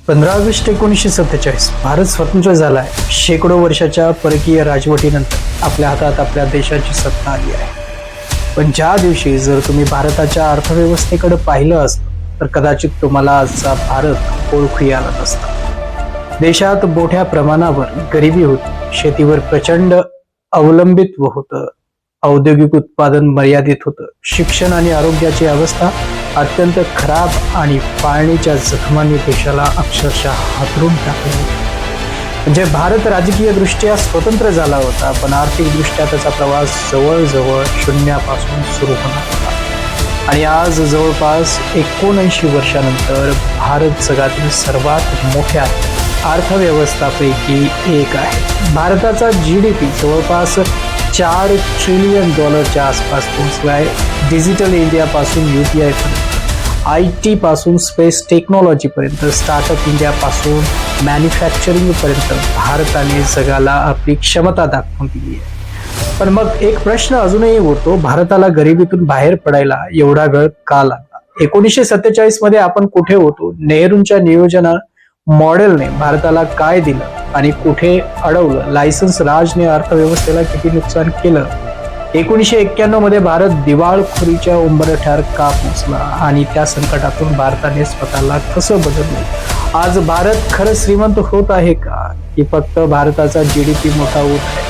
15 August 1947 Bharat स्वतंत्र झालाय. शेकडो वर्षाच्या परकीय राजवटीनंतर आपल्या हातात आपल्या देशाची सत्ता आली आहे. पण ज्या दिवशी जर तुम्ही भारताच्या अर्थव्यवस्थेकडे पाहिलं असतं तर कदाचित तुम्हाला आजचा भारत ओळखू आला नसता. देशात मोठ्या प्रमाणावर गरिबी होती, शेतीवर प्रचंड अवलंबित्व होतं, औद्योगिक उत्पादन मर्यादित होतं, शिक्षण आणि आरोग्याची अवस्था अत्यंत खराब आणि पाळणीच्या जखमांनी देशाला अक्षरशः हातरून टाकले. म्हणजे भारत राजकीय दृष्ट्या स्वतंत्र झाला होता, पण आर्थिक दृष्ट्या त्याचा प्रवास जवळजवळ शून्यापासून सुरू होणार होता. आणि आज जवळपास 79 वर्षानंतर भारत जगातील सर्वात मोठ्या अर्थव्यवस्थापैकी एक आहे. भारताचा GDP जवळपास $4 ट्रिलियन आसपास पोहोचलाय. डिजिटल इंडिया पासून UPI पर्यंत, IT पासून स्पेस टेक्नॉलॉजी पर्यंत, स्टार्टअप इंडिया पासून मॅन्युफॅक्चरिंग पर्यंत भारताने जगाला आपली क्षमता दाखवून दिली आहे. पण मग एक प्रश्न अजूनही उरतो, भारताला गरिबीतून बाहेर पडायला एवढा वेळ का लागला? 1947 मध्ये आपण कुठे होतो? नेहरूंच्या नियोजना मॉडेलने भारताला काय दिलं आणि कुठे अडवलं? लायसन्स राजने अर्थव्यवस्थेला किती नुकसान केलं? 1991 मध्ये भारत दिवाळखोरीच्या उंबरठ्यावर का पोहोचला आणि त्या संकटातून भारताने स्वतःला कसं बदललं? आज भारत खरं श्रीमंत होत आहे का, की फक्त भारताचा GDP मोठा होत आहे?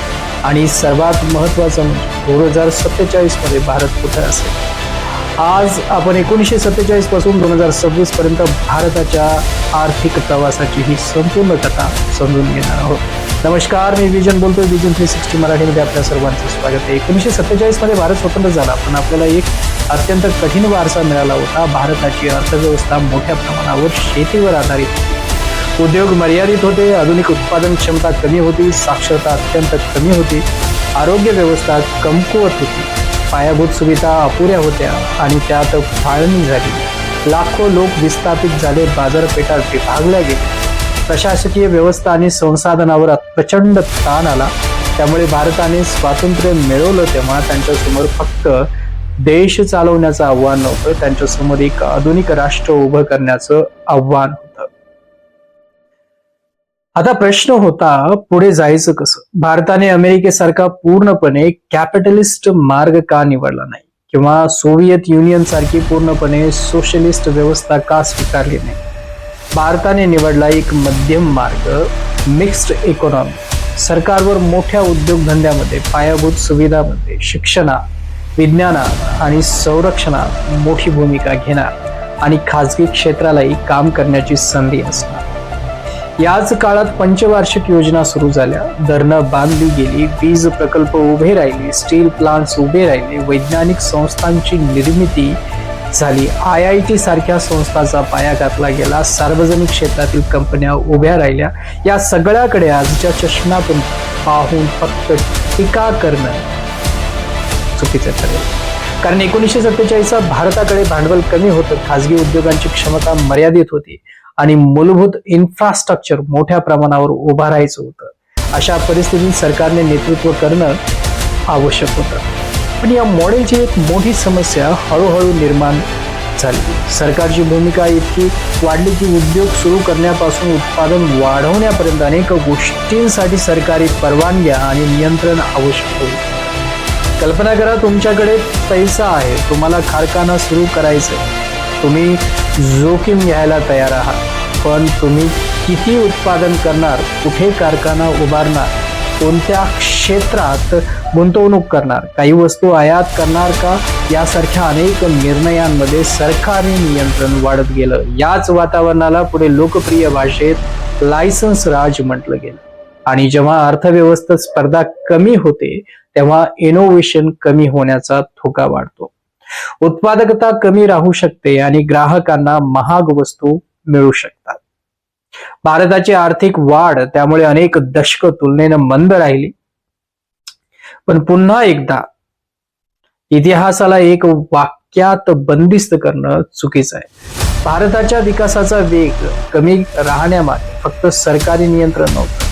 आणि सर्वात महत्वाचं म्हणजे 2047 मध्ये भारत कुठे असेल? आज आपण 1947 पासून 2026 पर्यंत भारताच्या आर्थिक प्रवासाची ही संपूर्ण कथा समजून घेणार आहोत. नमस्कार, मी विजन बोलतोय. विजन 360 मराठीमध्ये आपल्या सर्वांचं स्वागत आहे. 1947 मध्ये भारत स्वतंत्र झाला, पण आपल्याला एक अत्यंत कठीण वारसा मिळाला होता. भारताची अर्थव्यवस्था मोठ्या प्रमाणावर शेतीवर आधारित होती. उद्योग मर्यादित होते, आधुनिक उत्पादन क्षमता कमी होती, साक्षरता अत्यंत कमी होती, आरोग्य व्यवस्था कमकुवत होती, पायाभूत सुविधा अपुऱ्या होत्या आणि त्यात फाळणी झाली. लाखो लोक विस्थापित झाले, बाजारपेठा विभागल्या गेल्या, प्रशासकीय व्यवस्था आणि संसाधनावर प्रचंड ताण आला. त्यामुळे भारताने स्वातंत्र्य मिळवलं तेव्हा त्यांच्यासमोर फक्त देश चालवण्याचं आव्हान नव्हतं, त्यांच्यासमोर एक आधुनिक राष्ट्र उभं करण्याचं आव्हान होतं. आता प्रश्न होता, पुढे जायचं कसं? भारताने अमेरिकेसारखा पूर्णपणे कॅपिटलिस्ट मार्ग का निवडला नाही, किंवा सोव्हिएत युनियन सारखी पूर्णपणे सोशलिस्ट व्यवस्था का स्वीकारली नाही? भारताने निवडला एक मध्यम मार्ग, मिक्स्ड इकॉनॉमी. सरकारवर मोठ्या उद्योगधंद्यामध्ये, पायाभूत सुविधामध्ये, शिक्षणात, विज्ञानात आणि संरक्षणात मोठी भूमिका घेणार आणि खासगी क्षेत्रालाही काम करण्याची संधी असणार. याच काळात पंचवार्षिक योजना सुरू झाल्या, धरणं बांधली गेली, वीज प्रकल्प उभे राहिले, स्टील प्लांट्स उभे राहिले, वैज्ञानिक संस्थांची निर्मिती झाली, IIT सारख्या संस्थांचा पाया घातला गेला, सार्वजनिक क्षेत्रातील कंपन्या उभ्या राहिल्या. या सगळ्याकडे आजच्या चष्म्यातून पाहून फक्त टीका करणं चुकीचं ठरेल. कारण 1947 भारताकडे भांडवल कमी होतं, खासगी उद्योगांची क्षमता मर्यादित होती आणि मूलभूत इन्फ्रास्ट्रक्चर मोठ्या प्रमाणावर उभा राहायचं होतं. अशा परिस्थितीत सरकारने नेतृत्व करणं आवश्यक होतं. पण या मॉडेलची एक मोठी समस्या हळूहळू निर्माण झाली. सरकारची भूमिका इतकी वाढली की उद्योग सुरू करण्यापासून उत्पादन वाढवण्यापर्यंत अनेक गोष्टींसाठी सरकारी परवानग्या आणि नियंत्रण आवश्यक होते. कल्पना करा, तुमच्याकडे पैसा आहे, तुम्हाला कारखाना सुरू करायचा, तुम्ही जोखीम घ्यायला तयार आहात, पण तुम्ही किती उत्पादन करणार, कुठे कारखाना उभारणार, कोणत्या क्षेत्रात गुंतवणूक करणार, काही वस्तू आयात करणार का, यासारख्या अनेक निर्णयांमध्ये सरकारी नियंत्रण वाढत गेलं. याच वातावरणाला पुढे लोकप्रिय भाषेत लायसन्स राज म्हटलं गेलं. आणि जेव्हा अर्थव्यवस्थेत स्पर्धा कमी होते तेव्हा इनोव्हेशन कमी होण्याचा धोका वाढतो, उत्पादकता कमी राहू शकते आणि ग्राहकांना महाग वस्तू मिळू शकतात. भारताची आर्थिक वाढ त्यामुळे अनेक दशक तुलनेनं मंद राहिली. पण पुन्हा एकदा इतिहासाला एक वाक्यात बंदिस्त करणं चुकीचं आहे. भारताच्या विकासाचा वेग कमी राहण्यामागे फक्त सरकारी नियंत्रण नव्हतं.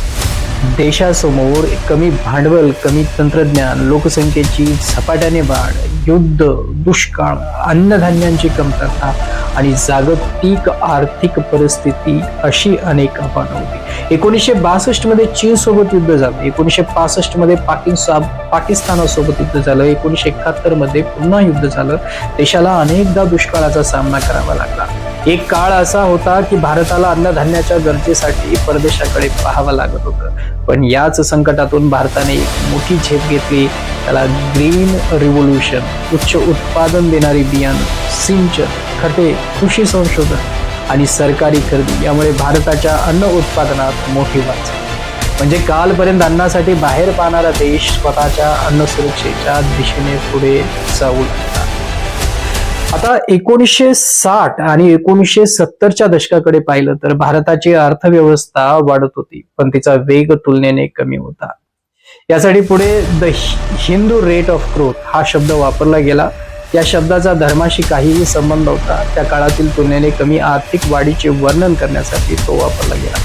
देशासमोर कमी भांडवल, कमी तंत्रज्ञान, लोकसंख्येची झपाट्याने वाढ, युद्ध, दुष्काळ, अन्नधान्यांची कमतरता आणि जागतिक आर्थिक परिस्थिती अशी अनेक आव्हानं होती. 1962 मध्ये चीन सोबत युद्ध झालं, 1965 मध्ये पाकिस्तानासोबत युद्ध झालं, 1971 मध्ये पुन्हा युद्ध झालं. देशाला अनेकदा दुष्काळाचा सामना करावा लागला. एक काळ असा होता की भारताला अन्नधान्याच्या गरजेसाठी परदेशाकडे पाहावं लागत होतं. पण याच संकटातून भारताने एक मोठी झेप घेतली. त्याला ग्रीन रिव्होल्यूशन, उच्च उत्पादन देणारी बियाणं, सिंचन, खते, कृषी संशोधन आणि सरकारी खरेदी यामुळे भारताच्या अन्न उत्पादनात मोठी वाढ झाली. म्हणजे कालपर्यंत अन्नासाठी बाहेर पाहणारा देश स्वतःच्या अन्न सुरक्षेच्या दिशेने पुढे जाऊ लागला. आता 1960 आणि 1970च्या दशकाकडे पाहिलं तर भारताची अर्थव्यवस्था वाढत होती, पण तिचा वेग तुलनेने कमी होता. यासाठी पुढे the Hindu rate of growth हा शब्द वापरला गेला. या शब्दाचा धर्माशी काहीही संबंध नव्हता. त्या काळातील तुलनेने कमी आर्थिक वाढीचे वर्णन करण्यासाठी तो वापरला गेला.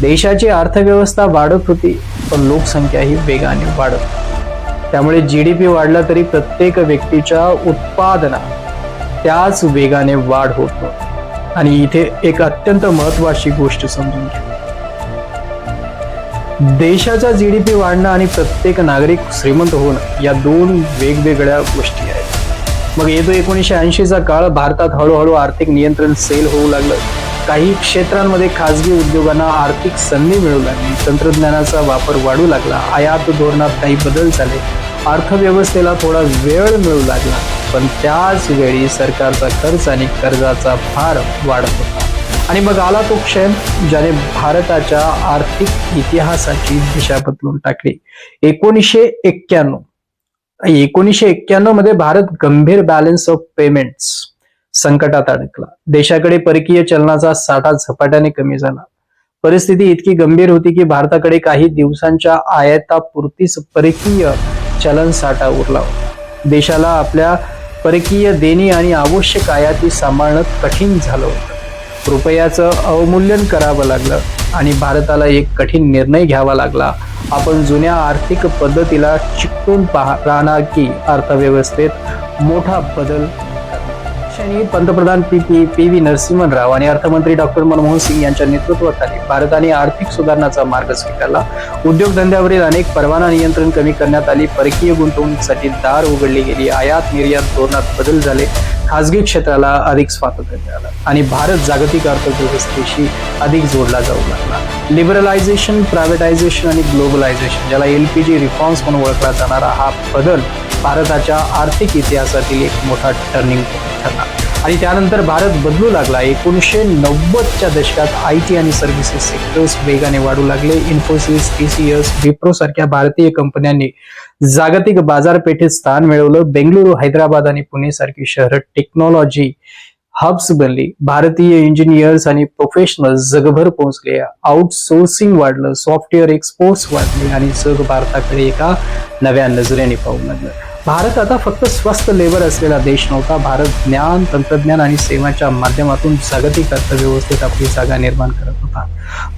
देशाची अर्थव्यवस्था वाढत होती, पण लोकसंख्याही वेगाने वाढत होती. त्यामुळे जीडीपी वाढला तरी प्रत्येक व्यक्तीच्या उत्पादनात त्याच वेगाने वाढ होत नव्हती. आणि इथे एक अत्यंत महत्वाची गोष्ट समजून घ्या. देशाचा जीडीपी वाढणं आणि प्रत्येक नागरिक श्रीमंत होणं या दोन वेगवेगळ्या गोष्टी आहेत. मग येतो 1980चा काळ. भारतात हळूहळू आर्थिक नियंत्रण सेल होऊ लागलं. काही क्षेत्रांमध्ये खासगी उद्योगांना आर्थिक संधी मिळू लागली. तंत्रज्ञानाचा वापर वाढू लागला. आयात धोरणात काही बदल झाले. अर्थव्यवस्थेला थोडा वेळ मिळू लागला. पण त्याच वेळी सरकारचा खर्च आणि कर्जाचा भार वाढत होता. आणि मग आला तो क्षण ज्याने भारताच्या आर्थिक इतिहासाची दिशा बदलून टाकली. 1991 मध्ये भारत गंभीर बॅलन्स ऑफ पेमेंट्स संकटात अडकला. देशाकडे परकीय चलनाचा साठा झपाट्याने कमी झाला. परिस्थिती इतकी गंभीर होती की भारताकडे काही दिवसांच्या आयातापुरतीच परकीय चलन साठा उरला होता. देशाला आपल्या परकीय देणी आणि आवश्यक आयाती सांभाळणं कठीण झालं होतं. रुपयाचं अवमूल्यन करावं लागलं आणि भारताला एक कठीण निर्णय घ्यावा लागला. आपण जुन्या आर्थिक पद्धतीला चिकटून राहणार की अर्थव्यवस्थेत मोठा बदल. पंतप्रधान पी व्ही नरसिंहन राव आणि अर्थमंत्री डॉक्टर मनमोहन सिंग यांच्या नेतृत्वाखाली भारताने आर्थिक सुधारणाचा मार्ग स्वीकारला. उद्योगधंद्यावरील अनेक परवाना नियंत्रण कमी करण्यात आली. परकीय गुंतवणुकीसाठी दार उघडली गेली. आयात निर्यात धोरणात बदल झाले. खासगी क्षेत्राला अधिक स्वातंत्र्य मिळालं आणि भारत जागतिक अर्थव्यवस्थेशी अधिक जोडला जाऊ लागला. लिबरलायझेशन, प्रायव्हेटायझेशन आणि ग्लोबलायझेशन, ज्याला LPG रिफॉर्म्स म्हणून ओळखला जाणारा हा बदल भारताच्या आर्थिक इतिहासातील एक मोठा टर्निंग पॉइंट ठरला. आणि त्यानंतर भारत बदलू लागला. 1990च्या दशकात IT आणि सर्व्हिसेस सेक्टर्स वेगाने वाढू लागले. इन्फोसिस, TCS, विप्रो सारख्या भारतीय कंपन्यांनी जागतिक बाजारपेठेत स्थान मिळवलं. बेंगळुरू, हैदराबाद आणि पुणे सारखी शहरं टेक्नॉलॉजी हब्स बनली. भारतीय इंजिनियर्स आणि प्रोफेशनल्स जगभर पोहोचले. आउटसोर्सिंग वाढलं. सॉफ्टवेअर एक्सपोर्ट्स वाढले आणि जग भारताकडे एका नव्या नजरेने पाहू लागलं. भारत आता फक्त स्वस्त लेबर असलेला देश नव्हता. भारत ज्ञान, तंत्रज्ञान आणि सेवांच्या माध्यमातून जागतिक अर्थव्यवस्थेत आपली जागा निर्माण करत होता.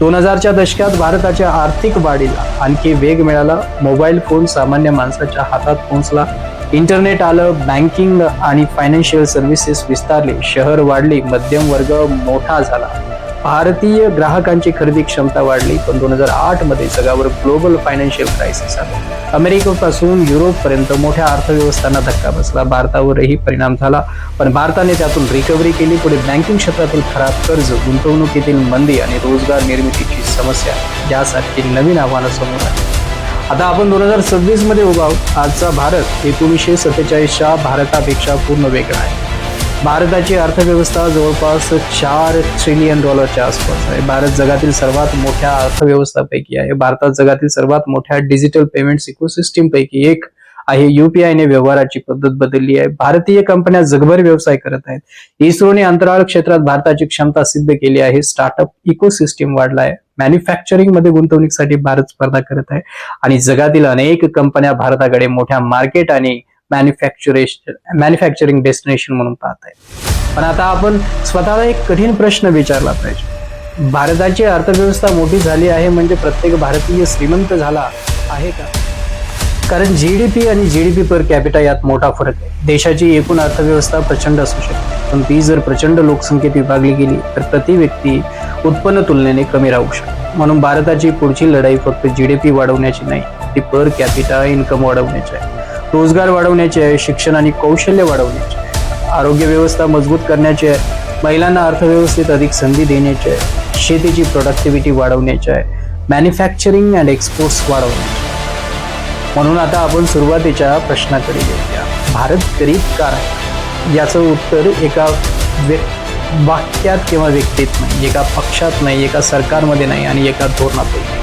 2000च्या दशकात भारताच्या आर्थिक वाढीला आणखी वेग मिळाला. मोबाईल फोन सामान्य माणसाच्या हातात पोहोचला. इंटरनेट आलं. बँकिंग आणि फायनान्शियल सर्व्हिसेस विस्तारले. शहर वाढली. मध्यम वर्ग मोठा झाला. भारतीय ग्राहकांची खरेदी क्षमता वाढली. पण 2008 मध्ये जगावर ग्लोबल फायनान्शियल क्रायसिस आलं. अमेरिकेपासून युरोपपर्यंत मोठ्या अर्थव्यवस्थांना धक्का बसला. भारतावरही परिणाम झाला. पण भारताने त्यातून रिकव्हरी केली. पुढे बँकिंग क्षेत्रातील खराब कर्ज, गुंतवणुकीतील मंदी आणि रोजगार निर्मितीची समस्या यासारखी नवीन आव्हानं समोर आली. आता आपण 2026 मध्ये उभा आहोत. आजचा भारत 1947च्या भारतापेक्षा पूर्ण वेगळा आहे. भारताची अर्थव्यवस्था जवळपास $4 ट्रिलियन आसपास आहे. भारत जगातील सर्वात मोठ्या अर्थव्यवस्थापैकी आहे. भारतात जगातील सर्वात मोठ्या डिजिटल पेमेंट्स इकोसिस्टीम पैकी एक आहे. UPI व्यवहाराची पद्धत बदलली आहे. भारतीय कंपन्या जगभर व्यवसाय करत आहेत. इस्रोने अंतराळ क्षेत्रात भारताची क्षमता सिद्ध केली आहे. स्टार्टअप इकोसिस्टीम वाढला आहे. मॅन्युफॅक्चरिंग मध्ये गुंतवणुकीसाठी भारत स्पर्धा करत आहे आणि जगातील अनेक कंपन्या भारताकडे मोठ्या मार्केट आणि मॅन्युफॅक्चरिंग डेस्टिनेशन म्हणून पाहत आहे. पण आता आपण स्वतःला एक कठीण प्रश्न विचारला पाहिजे. भारताची अर्थव्यवस्था मोठी झाली आहे म्हणजे प्रत्येक भारतीय श्रीमंत झाला आहे का? कारण जीडीपी आणि जीडीपी पर कॅपिटा यात मोठा फरक आहे. देशाची एकूण अर्थव्यवस्था प्रचंड असू शकते, पण ती जर प्रचंड लोकसंख्येत विभागली गेली तर प्रति व्यक्ती उत्पन्न तुलनेने कमी राहू शकते. म्हणून भारताची पुढची लढाई फक्त जीडीपी वाढवण्याची नाही, ती पर कॅपिटा इन्कम वाढवण्याची आहे, रोजगार वाढवण्याची आहे, शिक्षण आणि कौशल्य वाढवण्याची आहे, आरोग्य व्यवस्था मजबूत करण्याची आहे, महिलांना अर्थव्यवस्थेत अधिक संधी देण्याची आहे, शेतीची प्रोडक्टिव्हिटी वाढवण्याची आहे, मॅन्युफॅक्चरिंग अँड एक्सपोर्ट्स वाढवण्याची. म्हणून आता आपण सुरुवातीच्या प्रश्नाकडे येऊया. भारत गरीब का आहे? याचं उत्तर एका वाक्यात किंवा व्यक्तीत नाही, एका पक्षात नाही, एका सरकारमध्ये नाही आणि एका धोरणात नाही.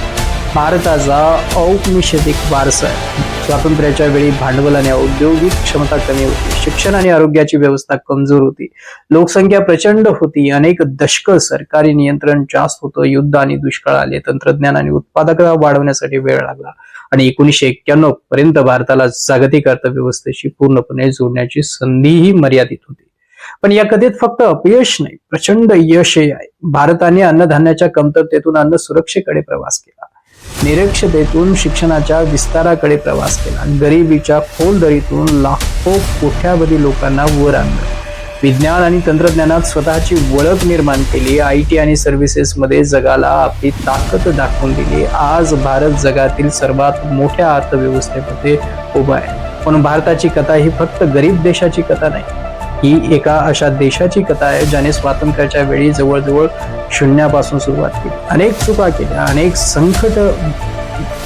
भारताचा औपनिवेशिक वारसा आहे. स्वातंत्र्याच्या वेळी भांडवल आणि औद्योगिक क्षमता कमी होती, शिक्षण आणि आरोग्याची व्यवस्था कमजोर होती, लोकसंख्या प्रचंड होती, अनेक दशक सरकारी नियंत्रण जास्त होतं, युद्ध आणि दुष्काळ आले, तंत्रज्ञान आणि उत्पादकता वाढवण्यासाठी वेळ लागला आणि 1991 पर्यंत भारताला जागतिक अर्थव्यवस्थेशी पूर्णपणे जोडण्याची संधीही मर्यादित होती. पण या कथेत फक्त अपयश नाही, प्रचंड यशही आहे. भारताने अन्नधान्याच्या कमतरतेतून अन्न सुरक्षेकडे प्रवास केला, निरक्षरतेतून शिक्षणाच्या विस्ताराकडे प्रवास केला, गरिबीच्या खोल दरीतून लाखो कोट्यावधी लोकांना वर आणलं, विज्ञान आणि तंत्रज्ञानात स्वतःची ओळख निर्माण केली, IT आणि सर्व्हिसेस मध्ये जगाला आपली ताकद दाखवून दिली. आज भारत जगातील सर्वात मोठ्या अर्थव्यवस्थेमध्ये उभा आहे. म्हणून भारताची कथा ही फक्त गरीब देशाची कथा नाही, ही एका अशा देशाची कथा आहे ज्याने स्वातंत्र्याच्या वेळी जवळजवळ शून्यापासून सुरुवात केली, अनेक चुका केल्या, अनेक संकट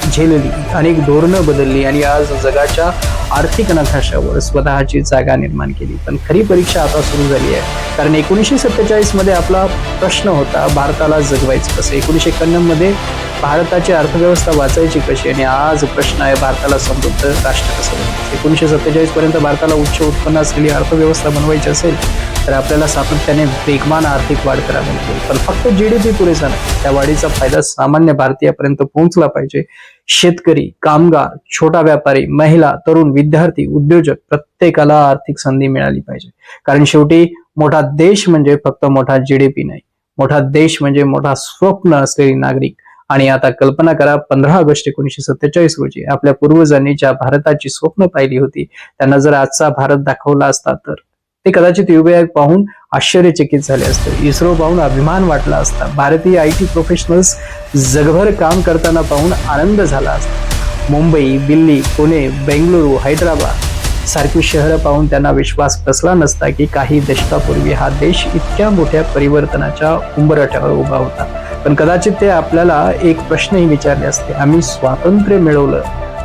झेलली, अनेक धोरणं बदलली आणि आज जगाच्या आर्थिक नकाशावर स्वतःची जागा निर्माण केली. पण खरी परीक्षा आता सुरू झाली आहे, कारण 1947 मध्ये आपला प्रश्न होता भारताला जगवायचं कसं, 1991 मध्ये भारताची अर्थव्यवस्था वाचायची कशी आणि आज प्रश्न आहे भारताला समृद्ध राष्ट्र कसं बनायचं. 1947 पर्यंत भारताला उच्च उत्पन्न असलेली अर्थव्यवस्था बनवायची असेल तर आपल्याला सातत्याने वेगवान आर्थिक वाढ करावी लागेल. पण फक्त जीडीपी पुरेसा नाही, त्या वाढीचा फायदा सामान्य भारतीयापर्यंत पोहोचला पाहिजे. शेतकरी, कामगार, छोटा व्यापारी, महिला, तरुण, विद्यार्थी, उद्योजक प्रत्येकाला आर्थिक संधी मिळाली पाहिजे. कारण शेवटी मोठा देश म्हणजे फक्त मोठा जीडीपी नाही, मोठा देश म्हणजे मोठा स्वप्न असलेली नागरिक. आणि आता कल्पना करा, 15 ऑगस्ट 1947 रोजी आपल्या पूर्वजांनी ज्या भारताची स्वप्न पाहिली होती त्यांना जर आजचा भारत दाखवला असता तर ते कदाचित UBI पाहून आश्चर्यचकित झाले असते, इस्रो पाहून अभिमान वाटला असता, भारतीय IT प्रोफेशनल्स जगभर काम करताना पाहून आनंद झाला असता, मुंबई, दिल्ली, पुणे, बेंगळुरू, हैदराबाद सारखी शहरं पाहून त्यांना विश्वास बसला नसता की काही दशकापूर्वी हा देश इतक्या मोठ्या परिवर्तनाच्या उंबरठ्यावर उभा होता. पण कदाचित ते आपल्याला एक प्रश्नही विचारले असते, आम्ही स्वातंत्र्य मिळवलं,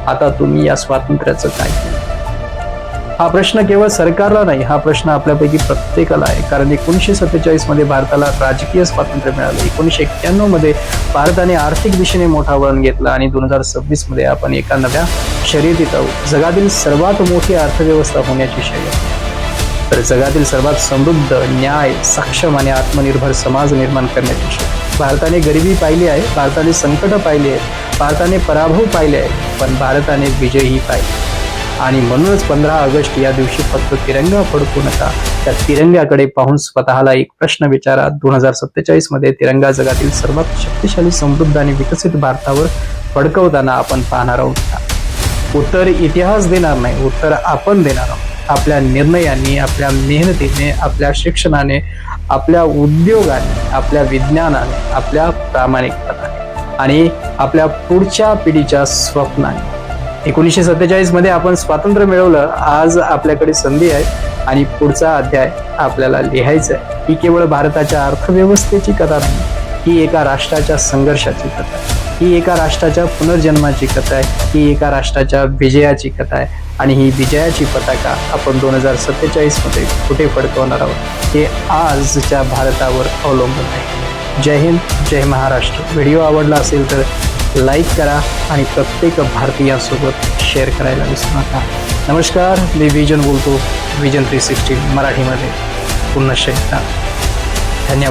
आता तुम्ही या स्वातंत्र्याचं काय केलं? हा प्रश्न केवळ सरकारला नाही, हा प्रश्न आपल्यापैकी प्रत्येकाला आहे. कारण 1947 मध्ये भारताला राजकीय स्वातंत्र्य मिळालं, 1991 मध्ये भारताने आर्थिक दिशेने मोठा वळण घेतला आणि 2026 मध्ये आपण एका नव्या शर्यतीत आहोत, जगातील सर्वात मोठी अर्थव्यवस्था होण्याची शर्यत. तर जगातील सर्वात समृद्ध, न्याय, सक्षम आणि आत्मनिर्भर समाज निर्माण करण्याची शर्यत. भारताने गरिबी पाहिली आहे, भारताने संकट पाहिली आहेत, भारताने पराभव पाहिले आहेत, पण भारताने विजयही पाहिली. आणि म्हणूनच 15 ऑगस्ट या दिवशी फक्त तिरंगा फडकू नका, त्या तिरंग्याकडे पाहून स्वतःला एक प्रश्न विचारा. 2047 मध्ये तिरंगा जगातील सर्वात शक्तिशाली, समृद्ध आणि विकसित भारतावर फडकवताना आपण पाहणार आहोत. उत्तर इतिहास देणार नाही, उत्तर आपण देणार आहोत. आपल्या निर्णयांनी, आपल्या मेहनतीने, आपल्या शिक्षणाने, आपल्या उद्योगाने, आपल्या विज्ञानाने, आपल्या प्रामाणिकपणाने आणि आपल्या पुढच्या पिढीच्या स्वप्नाने. 1947 मध्ये आपण स्वातंत्र्य मिळवलं, आज आपल्याकडे संधी आहे आणि पुढचा अध्याय आपल्याला लिहायचा आहे. ही केवळ भारताच्या अर्थव्यवस्थेची कथा नाही, ही एका राष्ट्राच्या संघर्षाची कथा आहे, ही एका राष्ट्राच्या पुनर्जन्माची कथा आहे, ही एका राष्ट्राच्या विजयाची कथा आहे. आणि ही विजयाची पताका आपण 2047 मध्ये कुठे फडकवणार आहोत हे आजच्या भारतावर अवलंबून आहे. जय हिंद, जय महाराष्ट्र. व्हिडिओ आवडला असेल तर लाईक करा आणि प्रत्येक भारतीयांसोबत शेअर करायला विसरू नका. नमस्कार, मी विजन बोलतो, विजन 360 मराठीमध्ये. पुन्हा एकदा